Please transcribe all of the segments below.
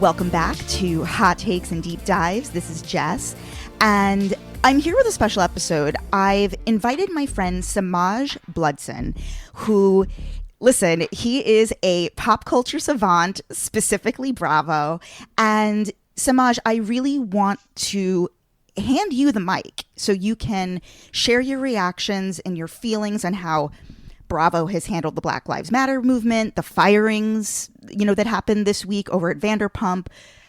Welcome back to Hot Takes and Deep Dives. This is Jess, and I'm here with a special episode. I've invited my friend Semajh Bludson, who, listen, he is a pop culture savant, specifically Bravo. And Semajh, I really want to hand you the mic so you can share your reactions and your feelings on how Bravo has handled the Black Lives Matter movement, the firings, that happened this week over at Vanderpump,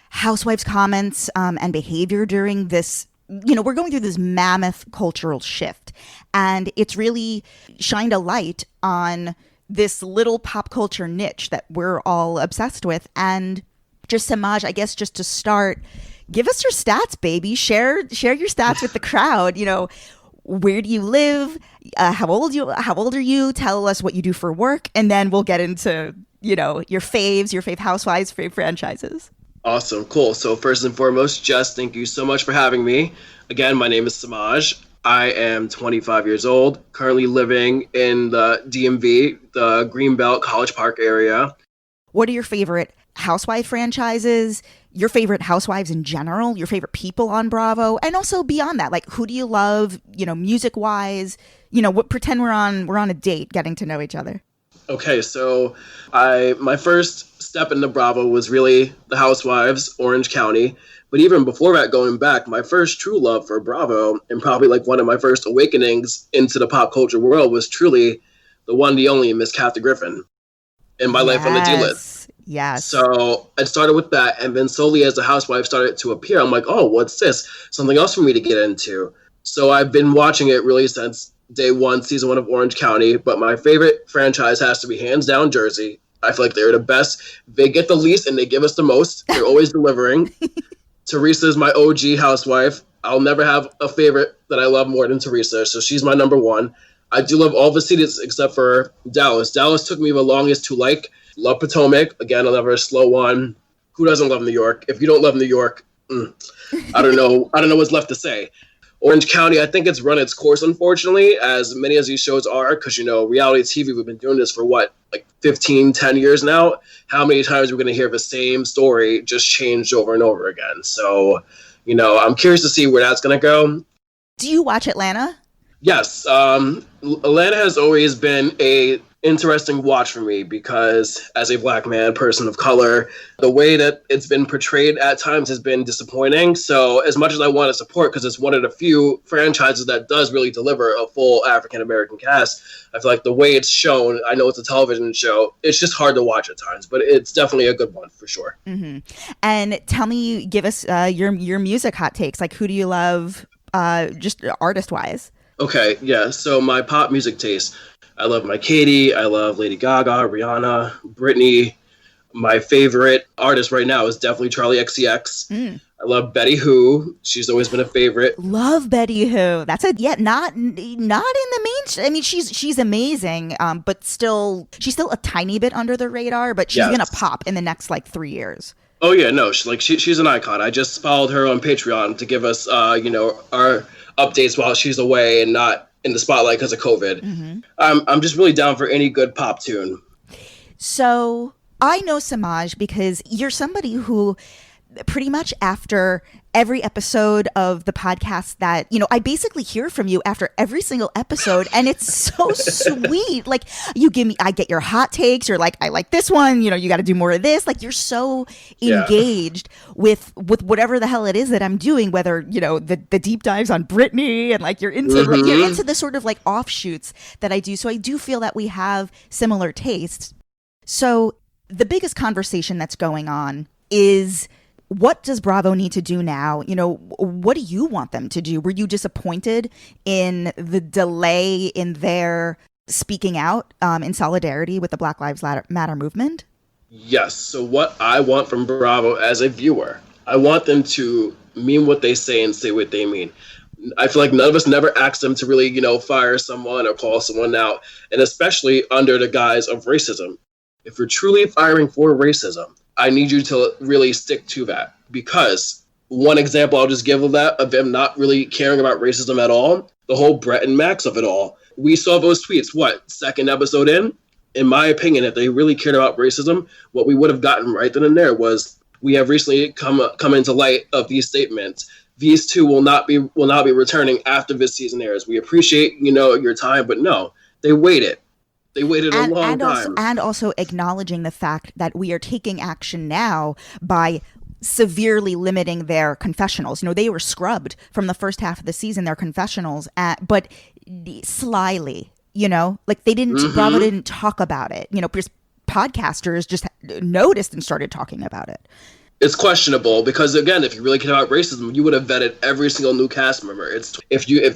Housewives' comments and behavior during this. We're going through this mammoth cultural shift, and it's really shined a light on this little pop culture niche that we're all obsessed with. And just Semajh, I guess just to start, give us your stats, baby. Share your stats with the crowd. Where do you live? How old are you? Tell us what you do for work, and then we'll get into your faves, your fave housewives, fave franchises. Awesome, cool. So first and foremost, Jess, thank you so much for having me. Again, my name is Semajh. I am 25 years old, currently living in the DMV, the Greenbelt College Park area. What are your favorite housewife franchises? Your favorite housewives in general, your favorite people on Bravo, and also beyond that, like who do you love, music wise, pretend we're on a date getting to know each other. Okay, so my first step into Bravo was really the Housewives, Orange County. But even before that, going back, my first true love for Bravo, and probably like one of my first awakenings into the pop culture world, was truly the one, the only Miss Kathy Griffin in My Life on the D-List. Yes. So I started with that, and then slowly as the housewife started to appear, I'm like, oh, what's this? Something else for me to get into. So I've been watching it really since day one, season 1 of Orange County. But my favorite franchise has to be hands down Jersey. I feel like they're the best. They get the least and they give us the most. They're always delivering. Teresa is my OG housewife. I'll never have a favorite that I love more than Teresa. So she's my number one. I do love all the cities except for Dallas. Dallas took me the longest to like. Love Potomac. Again, another slow one. Who doesn't love New York? If you don't love New York, I don't know what's left to say. Orange County, I think it's run its course, unfortunately, as many as these shows are, because, reality TV, we've been doing this for 10 years now. How many times are we going to hear the same story just changed over and over again? So, I'm curious to see where that's going to go. Do you watch Atlanta? Yes. Atlanta has always been a interesting watch for me because as a Black man, person of color, the way that it's been portrayed at times has been disappointing. So as much as I want to support, because it's one of the few franchises that does really deliver a full African-American cast, I feel like the way it's shown, I know it's a television show, it's just hard to watch at times, but it's definitely a good one for sure. Mm-hmm. And tell me, give us your music hot takes. Like, who do you love just artist-wise? Okay, yeah, so my pop music taste. I love my Katy. I love Lady Gaga, Rihanna, Britney. My favorite artist right now is definitely Charlie XCX. I love Betty Who. She's always been a favorite. Love Betty Who. That's not in the main. I mean, she's amazing, but she's still a tiny bit under the radar. But she's gonna pop in the next 3 years. Oh yeah, no, she's an icon. I just followed her on Patreon to give us our updates while she's away and not in the spotlight because of COVID. Mm-hmm. I'm just really down for any good pop tune. So I know Semajh because you're somebody who pretty much after every episode of the podcast that, I basically hear from you after every single episode, and it's so sweet. Like I get your hot takes. You're like, I like this one, you got to do more of this. Like you're so engaged with whatever the hell it is that I'm doing, whether, the deep dives on Britney and you're into the sort of offshoots that I do. So I do feel that we have similar tastes. So the biggest conversation that's going on is, what does Bravo need to do now? What do you want them to do? Were you disappointed in the delay in their speaking out in solidarity with the Black Lives Matter movement? Yes. So what I want from Bravo as a viewer, I want them to mean what they say and say what they mean. I feel like none of us never asked them to really, fire someone or call someone out, and especially under the guise of racism. If you're truly firing for racism, I need you to really stick to that, because one example I'll just give of that, of them not really caring about racism at all, the whole Brett and Max of it all. We saw those tweets, second episode in? In my opinion, if they really cared about racism, what we would have gotten right then and there was we have recently come into light of these statements. These two will not be returning after this season airs. We appreciate, your time, but no, they waited. They waited a long time. And also acknowledging the fact that we are taking action now by severely limiting their confessionals. They were scrubbed from the first half of the season, their confessionals, but slyly, like they didn't, Bravo didn't talk about it, because podcasters just noticed and started talking about it. It's questionable because, again, if you really cared about racism, you would have vetted every single new cast member. If you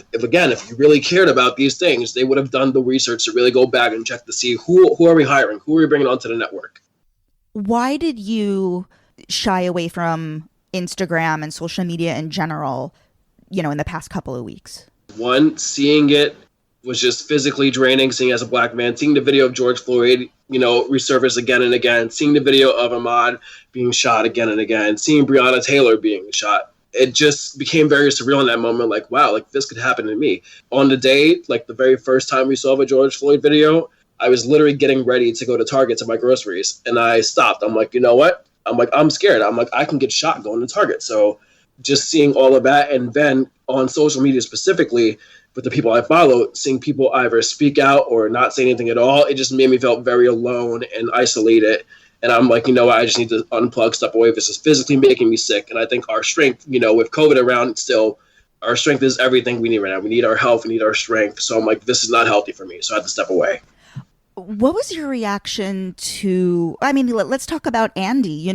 really cared about these things, they would have done the research to really go back and check to see who are we hiring, who are we bringing onto the network. Why did you shy away from Instagram and social media in general, in the past couple of weeks? One, seeing it was just physically draining, seeing as a black man, seeing the video of George Floyd, resurface again and again, seeing the video of Ahmaud being shot again and again, seeing Breonna Taylor being shot. It just became very surreal in that moment, like, wow, like this could happen to me. On the day, like the very first time we saw the George Floyd video, I was literally getting ready to go to Target to buy groceries, and I stopped. I'm like, you know what? I'm scared. I'm like, I can get shot going to Target. So just seeing all of that, and then on social media specifically, with the people I follow, seeing people either speak out or not say anything at all, it just made me feel very alone and isolated. And I'm like, I just need to unplug, step away. This is physically making me sick. And I think our strength, with COVID around still, our strength is everything we need right now. We need our health, we need our strength. So I'm like, this is not healthy for me. So I had to step away. What was your reaction to, let's talk about Andy.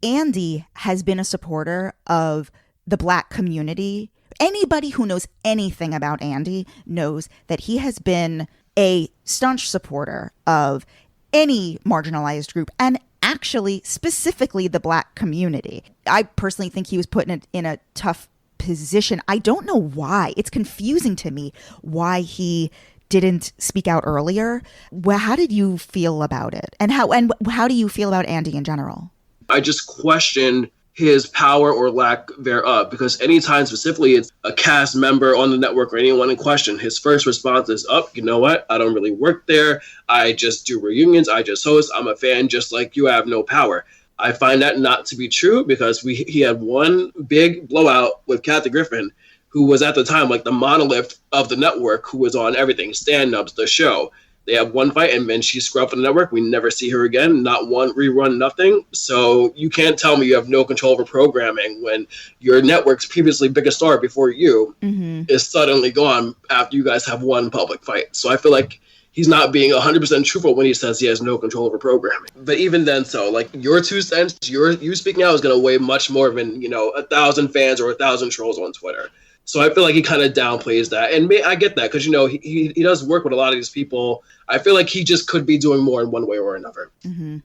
Andy has been a supporter of the Black community. Anybody who knows anything about Andy knows that he has been a staunch supporter of any marginalized group, and actually specifically the Black community. I personally think he was put in a tough position. I don't know why. It's confusing to me why he didn't speak out earlier. How did you feel about it? And how do you feel about Andy in general? I just question his power or lack thereof, because anytime specifically it's a cast member on the network or anyone in question, his first response is, you know what? I don't really work there. I just do reunions. I just host. I'm a fan just like you. I have no power. I find that not to be true, because he had one big blowout with Kathy Griffin, who was at the time like the monolith of the network, who was on everything, stand-ups, the show. They have one fight, and then she's scrubbed from the network. We never see her again. Not one rerun, nothing. So you can't tell me you have no control over programming when your network's previously biggest star before you is suddenly gone after you guys have one public fight. So I feel like he's not being 100% truthful when he says he has no control over programming. But even then, so like your 2 cents, you speaking out is going to weigh much more than 1,000 fans or 1,000 trolls on Twitter. So I feel like he kind of downplays that. And I get that because, he does work with a lot of these people. I feel like he just could be doing more in one way or another. Mm-hmm.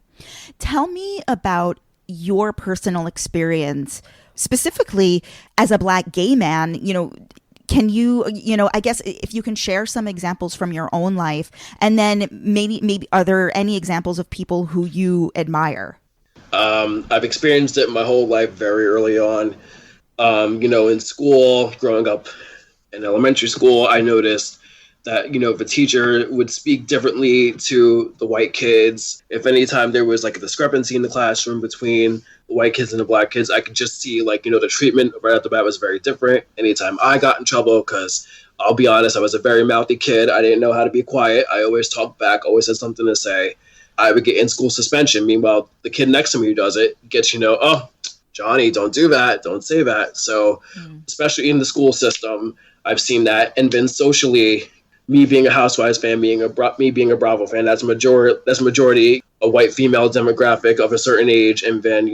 Tell me about your personal experience, specifically as a Black gay man. Can you, I guess if you can share some examples from your own life, and then maybe are there any examples of people who you admire? I've experienced it my whole life very early on. In school, growing up in elementary school, I noticed that, the teacher would speak differently to the white kids. If any time there was like a discrepancy in the classroom between the white kids and the Black kids, I could just see the treatment right off the bat was very different. Anytime I got in trouble, because I'll be honest, I was a very mouthy kid. I didn't know how to be quiet. I always talked back, always had something to say. I would get in-school suspension. Meanwhile, the kid next to me who does it gets, oh, Johnny, don't do that. Don't say that. So especially in the school system, I've seen that. And then socially, me being a Housewives fan, being a Bravo fan, that's majority a white female demographic of a certain age, and then,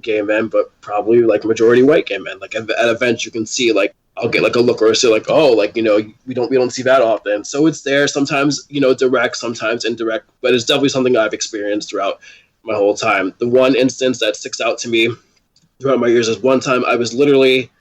gay men, but probably like majority white gay men. Like at events, you can see like, I'll get like a look or say like, oh, like, we don't see that often. So it's there sometimes, direct, sometimes indirect, but it's definitely something I've experienced throughout my whole time. The one instance that sticks out to me throughout my years is one time I was literally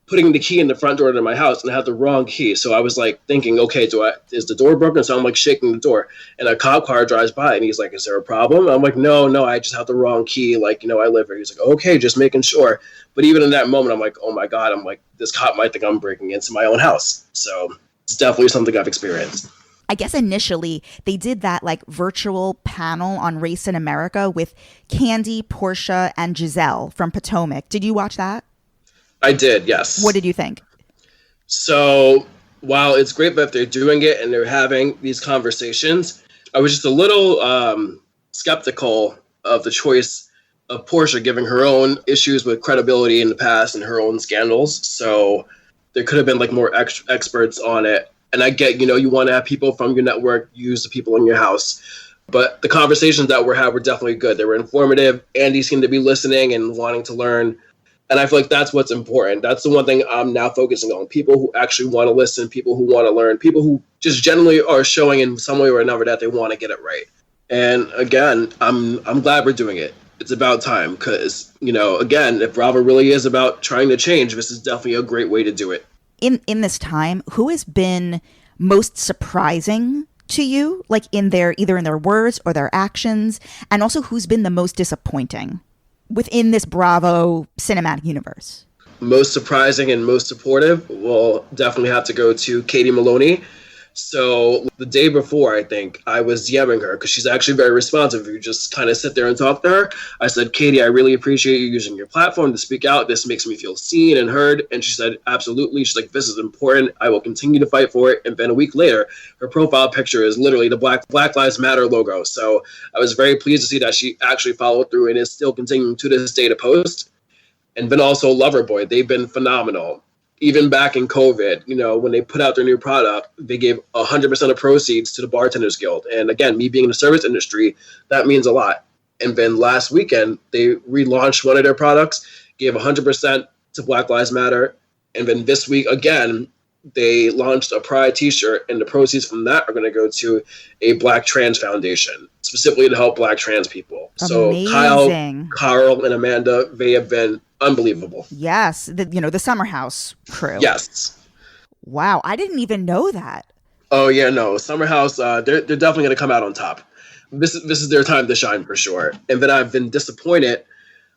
putting the key in the front door to my house, and I had the wrong key. So I was like thinking, okay, is the door broken? So I'm like shaking the door, and a cop car drives by, and he's like, is there a problem? I'm like, no, I just have the wrong key. Like, I live here. He's like, okay, just making sure. But even in that moment, I'm like, oh my God, I'm like, this cop might think I'm breaking into my own house. So it's definitely something I've experienced. I guess initially they did that like virtual panel on Race in America with Candy, Porsha, and Giselle from Potomac. Did you watch that? I did, yes. What did you think? So while it's great that they're doing it and they're having these conversations, I was just a little skeptical of the choice of Porsha, given her own issues with credibility in the past and her own scandals. So there could have been like more experts on it. And I get, you want to have people from your network use the people in your house. But the conversations that were had were definitely good. They were informative. Andy seemed to be listening and wanting to learn. And I feel like that's what's important. That's the one thing I'm now focusing on. People who actually want to listen, people who want to learn, people who just generally are showing in some way or another that they want to get it right. And again, I'm glad we're doing it. It's about time because, again, if Bravo really is about trying to change, this is definitely a great way to do it. In this time, who has been most surprising to you, like either in their words or their actions, and also who's been the most disappointing within this Bravo cinematic universe? Most surprising and most supportive will definitely have to go to Katie Maloney. So the day before, I think, I was DMing her because she's actually very responsive. You just kind of sit there and talk to her. I said, Katie, I really appreciate you using your platform to speak out. This makes me feel seen and heard. And she said, absolutely. She's like, this is important. I will continue to fight for it. And then a week later, her profile picture is literally the Black Lives Matter logo. So I was very pleased to see that she actually followed through and is still continuing to this day to post. And then also Loverboy. They've been phenomenal. Even back in COVID, when they put out their new product, they gave 100% of proceeds to the Bartenders Guild. And again, me being in the service industry, that means a lot. And then last weekend, they relaunched one of their products, gave 100% to Black Lives Matter. And then this week, again, they launched a Pride t-shirt, and the proceeds from that are going to go to a Black Trans Foundation, specifically to help Black trans people. Amazing. So Kyle, Carl, and Amanda, they have been unbelievable. Yes, the Summer House crew. Yes. Wow, I didn't even know that. Oh yeah, no, Summer House. They're definitely going to come out on top. This is their time to shine for sure. And then I've been disappointed.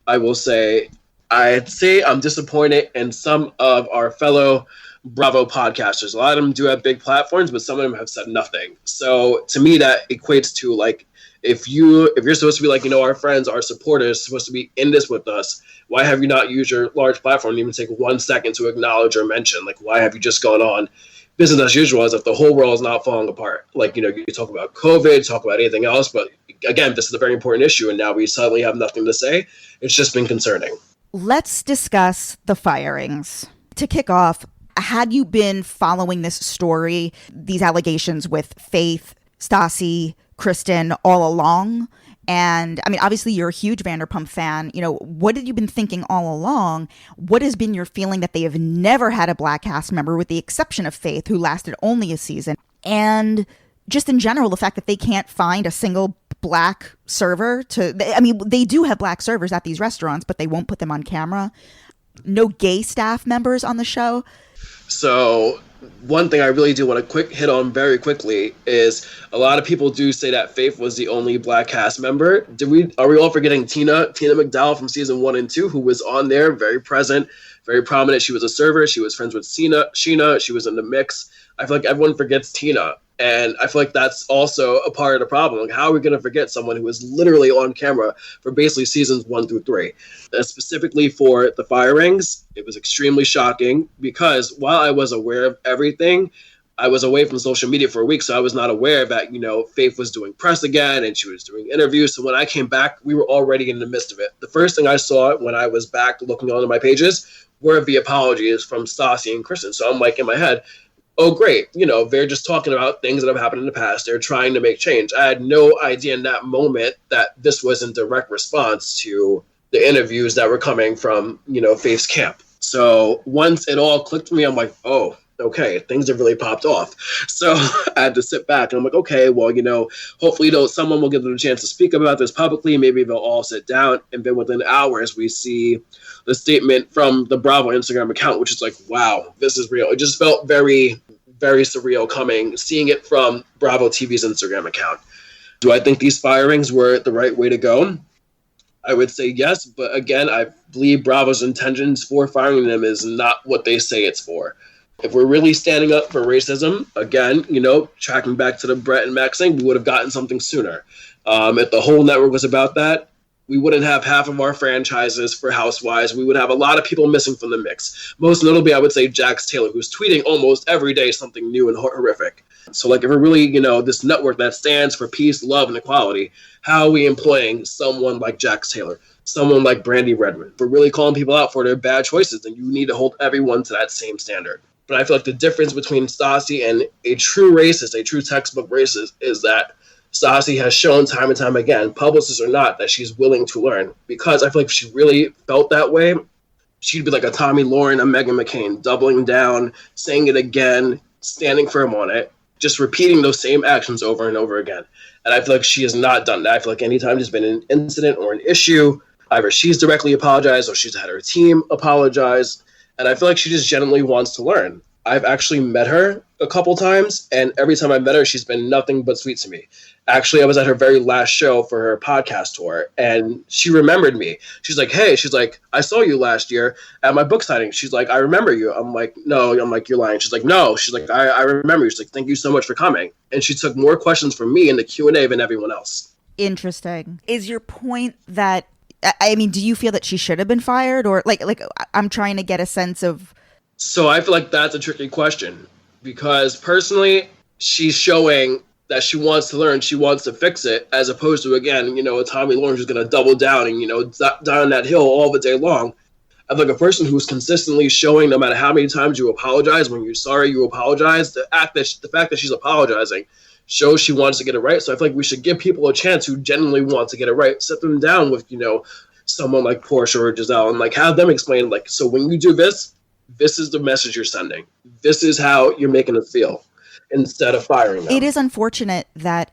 I will say, I'd say I'm disappointed in some of our fellow Bravo podcasters. A lot of them do have big platforms, but some of them have said nothing. So to me, that equates to like, if you're supposed to be like, our friends, our supporters, supposed to be in this with us, why have you not used your large platform to even take 1 second to acknowledge or mention? Like, why have you just gone on business as usual as if the whole world is not falling apart? Like, you talk about COVID, talk about anything else, but again, this is a very important issue, and now we suddenly have nothing to say. It's just been concerning. Let's discuss the firings. To kick off, had you been following this story, these allegations with Faith, Stassi, Kristen all along? And I mean, obviously you're a huge Vanderpump fan. What had you been thinking all along? What has been your feeling that they have never had a Black cast member with the exception of Faith, who lasted only a season? And just in general, the fact that they can't find a single Black server they do have Black servers at these restaurants, but they won't put them on camera. No gay staff members on the show. So one thing I really do want to hit on very quickly is a lot of people do say that Faith was the only Black cast member. Are we all forgetting Tina McDowell from season 1 and 2, who was on there, very present, very prominent. She was a server. She was friends with Sheena. She was in the mix. I feel like everyone forgets Tina. And I feel like that's also a part of the problem. Like, how are we going to forget someone who was literally on camera for basically seasons 1 through 3? And specifically for the firings, it was extremely shocking because while I was aware of everything, I was away from social media for a week, so I was not aware that, Faith was doing press again and she was doing interviews. So when I came back, we were already in the midst of it. The first thing I saw when I was back looking onto my pages were the apologies from Stassi and Kristen. So I'm like in my head, oh, great. They're just talking about things that have happened in the past. They're trying to make change. I had no idea in that moment that this was in direct response to the interviews that were coming from, Faith's camp. So once it all clicked for me, I'm like, oh, okay, things have really popped off. So I had to sit back and I'm like, okay, well, hopefully someone will give them a chance to speak about this publicly. Maybe they'll all sit down. And then within hours, we see the statement from the Bravo Instagram account, which is like, wow, this is real. It just felt very, very surreal seeing it from Bravo TV's Instagram account. Do I think these firings were the right way to go? I would say yes, but again, I believe Bravo's intentions for firing them is not what they say it's for. If we're really standing up for racism, again, tracking back to the Brett and Max thing, we would have gotten something sooner. If the whole network was about that, we wouldn't have half of our franchises for Housewives. We would have a lot of people missing from the mix. Most notably, I would say Jax Taylor, who's tweeting almost every day something new and horrific. So, if we're really, this network that stands for peace, love, and equality, how are we employing someone like Jax Taylor, someone like Brandy Redmond? If we're really calling people out for their bad choices, then you need to hold everyone to that same standard. But I feel like the difference between Stassi and a true racist, a true textbook racist, is that Stassi has shown time and time again, publicists or not, that she's willing to learn. Because I feel like if she really felt that way, she'd be like a Tommy Lauren, a Meghan McCain, doubling down, saying it again, standing firm on it, just repeating those same actions over and over again. And I feel like she has not done that. I feel like anytime there's been an incident or an issue, either she's directly apologized or she's had her team apologize. And I feel like she just genuinely wants to learn. I've actually met her a couple times, and every time I met her, she's been nothing but sweet to me. Actually, I was at her very last show for her podcast tour, and she remembered me. She's like, hey, I saw you last year at my book signing. She's like, I remember you. I'm like, no. I'm like, you're lying. She's like, no. She's like, I remember you. She's like, thank you so much for coming. And she took more questions from me in the Q&A than everyone else. Interesting. Is your point that, do you feel that she should have been fired? Or like I'm trying to get a sense of... So I feel like that's a tricky question, because personally, she's showing that she wants to learn, she wants to fix it, as opposed to, again, a Tommy Lauren who's going to double down and, down that hill all the day long. I feel like a person who's consistently showing, no matter how many times you apologize, when you're sorry, you apologize. The fact that she's apologizing shows she wants to get it right. So I feel like we should give people a chance who genuinely want to get it right. Sit them down with, someone like Porsha or Giselle and have them explain, so when you do this is the message you're sending. This is how you're making it feel, instead of firing them. It is unfortunate that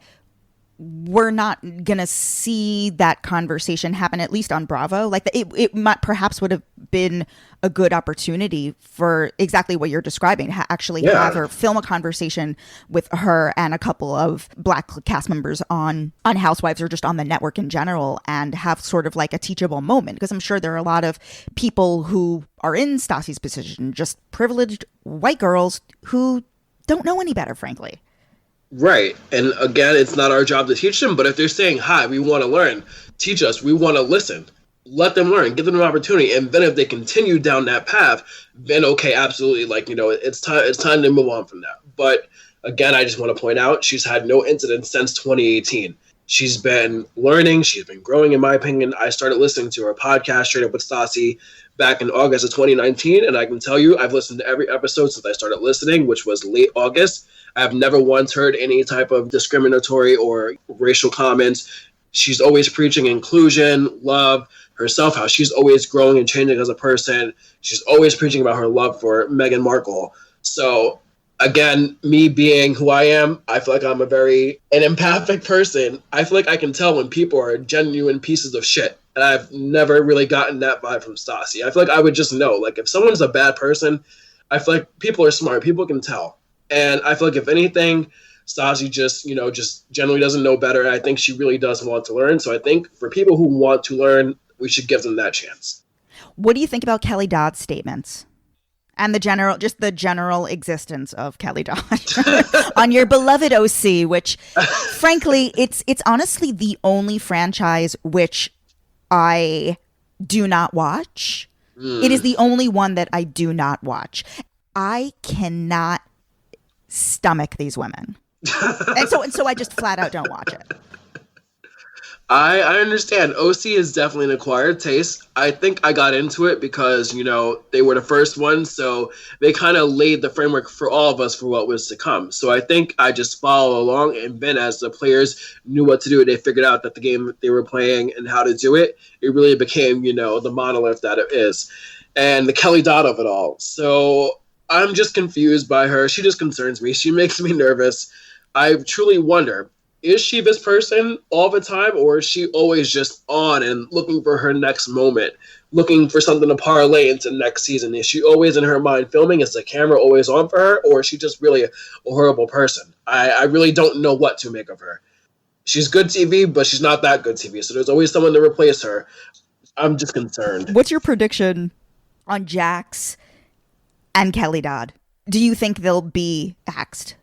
we're not going to see that conversation happen, at least on Bravo. It might perhaps would have been a good opportunity for exactly what you're describing, have her film a conversation with her and a couple of Black cast members on Housewives or just on the network in general, and have sort of like a teachable moment. Because I'm sure there are a lot of people who are in Stassi's position, just privileged white girls who don't know any better, frankly. Right. And again, it's not our job to teach them, but if they're saying, hi, we want to learn, teach us, we want to listen, let them learn, give them an opportunity. And then if they continue down that path, then okay, absolutely, it's time to move on from that. But again, I just want to point out, she's had no incidents since 2018. She's been learning, she's been growing, in my opinion. I started listening to her podcast, Straight Up with Stassi, back in August of 2019, and I can tell you, I've listened to every episode since I started listening, which was late August. I've never once heard any type of discriminatory or racial comments. She's always preaching inclusion, love, herself, how she's always growing and changing as a person. She's always preaching about her love for Meghan Markle. So again, me being who I am, I feel like I'm an empathic person. I feel like I can tell when people are genuine pieces of shit. And I've never really gotten that vibe from Stassi. I feel like I would just know, if someone's a bad person, I feel like people are smart. People can tell. And I feel like if anything, Stassi just generally doesn't know better. And I think she really does want to learn. So I think for people who want to learn, we should give them that chance. What do you think about Kelly Dodd's statements? And the general existence of Kelly Dodd on your beloved OC, which frankly, it's honestly the only franchise which I do not watch. It is the only one that I do not watch. I cannot stomach these women. and so I just flat out don't watch it. I understand. OC is definitely an acquired taste. I think I got into it because, they were the first ones, so they kind of laid the framework for all of us for what was to come. So I think I just follow along, and then as the players knew what to do, they figured out that the game that they were playing and how to do it, it really became, the monolith that it is. And the Kelly Dodd of it all. So I'm just confused by her. She just concerns me. She makes me nervous. I truly wonder, is she this person all the time, or is she always just on and looking for her next moment, looking for something to parlay into next season? Is she always in her mind filming? Is the camera always on for her, or is she just really a horrible person? I really don't know what to make of her. She's good TV, but she's not that good TV, so there's always someone to replace her. I'm just concerned. What's your prediction on Jax and Kelly Dodd? Do you think they'll be axed?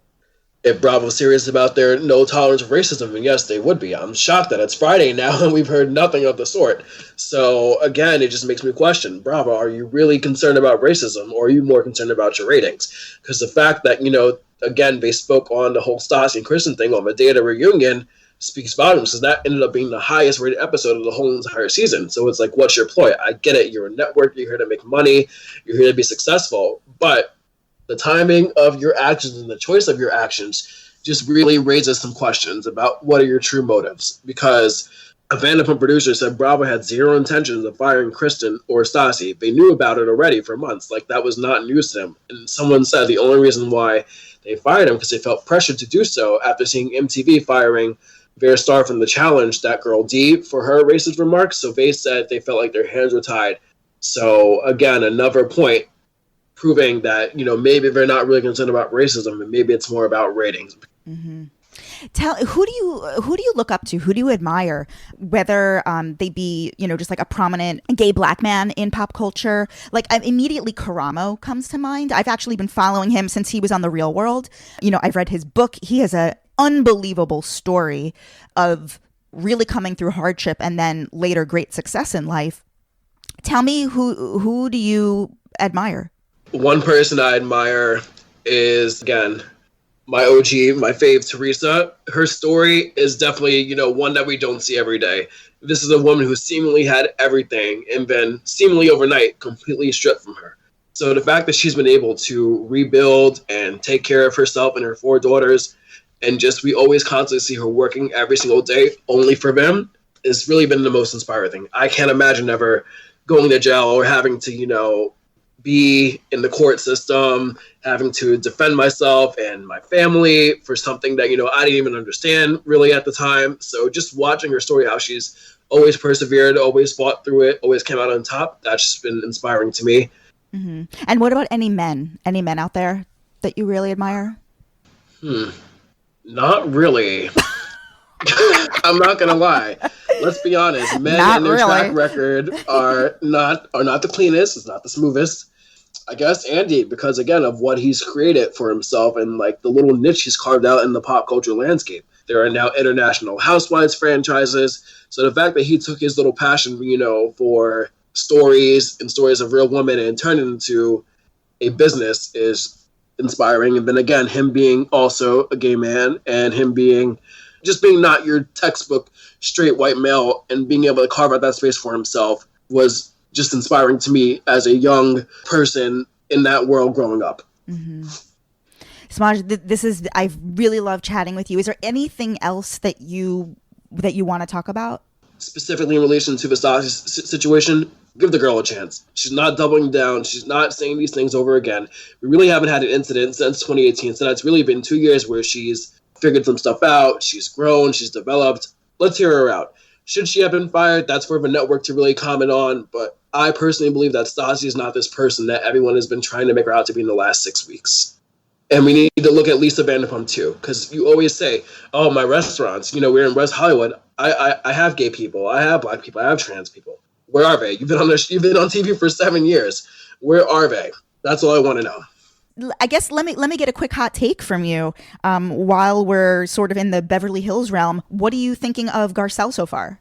If Bravo's serious about their no tolerance of racism, and yes, they would be. I'm shocked that it's Friday now and we've heard nothing of the sort. So again, it just makes me question, Bravo, are you really concerned about racism, or are you more concerned about your ratings? Because the fact that, again, they spoke on the whole Stassi and Kristen thing on the day of the reunion speaks volumes, because that ended up being the highest rated episode of the whole entire season. So it's like, what's your ploy? I get it. You're a network. You're here to make money. You're here to be successful. But the timing of your actions and the choice of your actions just really raises some questions about what are your true motives. Because a Vanderpump producer said Bravo had zero intentions of firing Kristen or Stassi. They knew about it already for months. Like, that was not news to them. And someone said the only reason why they fired him because they felt pressured to do so after seeing MTV firing their star from The Challenge, that girl Dee, for her racist remarks. So they said they felt like their hands were tied. So again, another point proving that, maybe they're not really concerned about racism, and maybe it's more about ratings. Mm-hmm. Who do you look up to? Who do you admire? Whether they be, just like a prominent gay black man in pop culture. Like, immediately Karamo comes to mind. I've actually been following him since he was on The Real World. I've read his book. He has an unbelievable story of really coming through hardship and then later great success in life. Tell me, who do you admire? One person I admire is, again, my OG, my fave, Teresa. Her story is definitely, one that we don't see every day. This is a woman who seemingly had everything and then seemingly overnight completely stripped from her. So the fact that she's been able to rebuild and take care of herself and her 4 daughters, and just we always constantly see her working every single day only for them, has really been the most inspiring thing. I can't imagine ever going to jail or having to, be in the court system, having to defend myself and my family for something that, I didn't even understand really at the time. So just watching her story, how she's always persevered, always fought through it, always came out on top, that's just been inspiring to me. Mm-hmm. And what about any men out there that you really admire? Not really. I'm not gonna lie. Let's be honest. Men not and their really. track record are not the cleanest. It's not the smoothest. I guess Andy, because again of what he's created for himself and like the little niche he's carved out in the pop culture landscape. There are now international Housewives franchises. So the fact that he took his little passion, for stories and real women and turned it into a business is inspiring. And then again, him being also a gay man and him being not your textbook straight white male and being able to carve out that space for himself was just inspiring to me as a young person in that world growing up. Mm-hmm. Semajh, I really love chatting with you. Is there anything else that you want to talk about? Specifically in relation to the Stassi situation, give the girl a chance. She's not doubling down. She's not saying these things over again. We really haven't had an incident since 2018. So it's really been 2 years where she's figured some stuff out. She's grown. She's developed. Let's hear her out. Should she have been fired? That's for the network to really comment on. But I personally believe that Stassi is not this person that everyone has been trying to make her out to be in the last 6 weeks. And we need to look at Lisa Vanderpump too, because you always say, "Oh, my restaurants. We're in West Hollywood. I have gay people. I have black people. I have trans people. Where are they? You've been on TV for 7 years. Where are they?" That's all I want to know. I guess let me get a quick hot take from you. While we're sort of in the Beverly Hills realm, what are you thinking of Garcelle so far?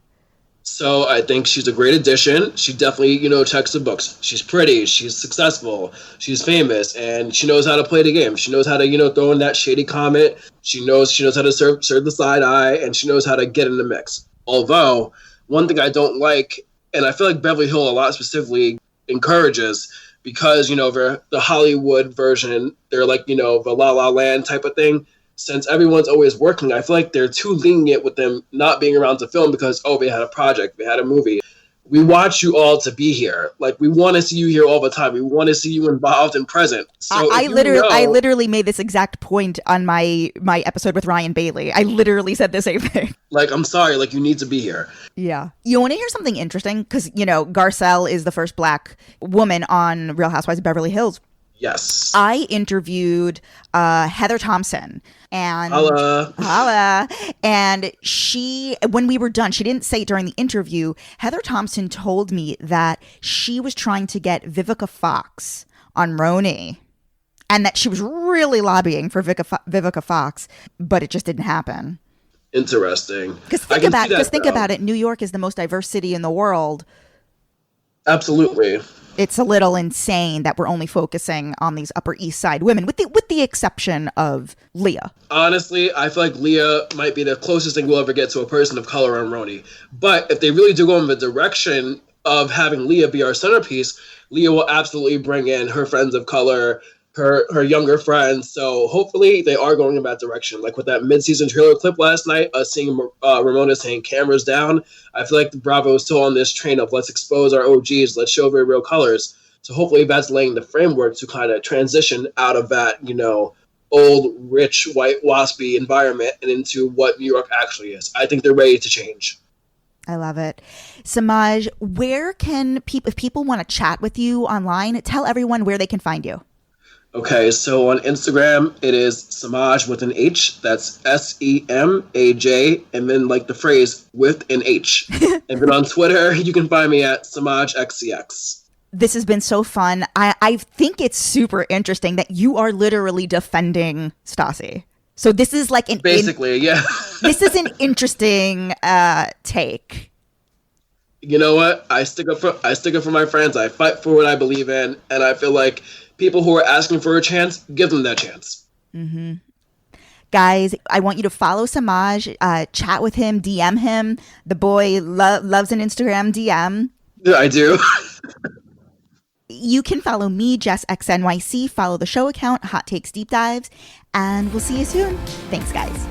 So I think she's a great addition. She definitely, checks the books. She's pretty, she's successful, she's famous, and she knows how to play the game. She knows how to, throw in that shady comment. She knows how to serve the side eye, and she knows how to get in the mix. Although, one thing I don't like, and I feel like Beverly Hills a lot specifically encourages, because, the Hollywood version, they're like, the La La Land type of thing. Since everyone's always working, I feel like they're too lenient with them not being around to film because, they had a project, they had a movie. We want you all to be here. Like, we want to see you here all the time. We want to see you involved and present. So I literally made this exact point on my episode with Ryan Bailey. I literally said the same thing. Like, I'm sorry, you need to be here. Yeah. You want to hear something interesting? Because, Garcelle is the first black woman on Real Housewives of Beverly Hills. Yes. I interviewed Heather Thompson and holla. And when we were done, she didn't say it during the interview. Heather Thompson told me that she was trying to get Vivica Fox on Roni. And that she was really lobbying for Vivica Fox, but it just didn't happen. Interesting. Because think about it. New York is the most diverse city in the world. Absolutely. It's a little insane that we're only focusing on these Upper East Side women, with the exception of Leah. Honestly, I feel like Leah might be the closest thing we'll ever get to a person of color on Roni. But if they really do go in the direction of having Leah be our centerpiece, Leah will absolutely bring in her friends of color, her younger friends. So hopefully they are going in that direction. Like with that mid-season trailer clip last night, seeing Ramona saying cameras down, I feel like Bravo is still on this train of let's expose our OGs, let's show their real colors. So hopefully that's laying the framework to kind of transition out of that, old, rich, white, waspy environment and into what New York actually is. I think they're ready to change. I love it. Semajh, where can if people want to chat with you online, tell everyone where they can find you. Okay, so on Instagram, it is Semajh with an H. That's Semaj, and then like the phrase with an H. And then on Twitter, you can find me at SemajhXCX. This has been so fun. I think it's super interesting that you are literally defending Stassi. So this is like yeah. This is an interesting take. You know what? I stick up for my friends. I fight for what I believe in, and I feel like people who are asking for a chance, give them that chance. Mm-hmm. Guys, I want you to follow Semajh, chat with him, DM him. The boy loves an Instagram DM. Yeah, I do. You can follow me, Jess XNYC. Follow the show account, Hot Takes Deep Dives. And we'll see you soon. Thanks, guys.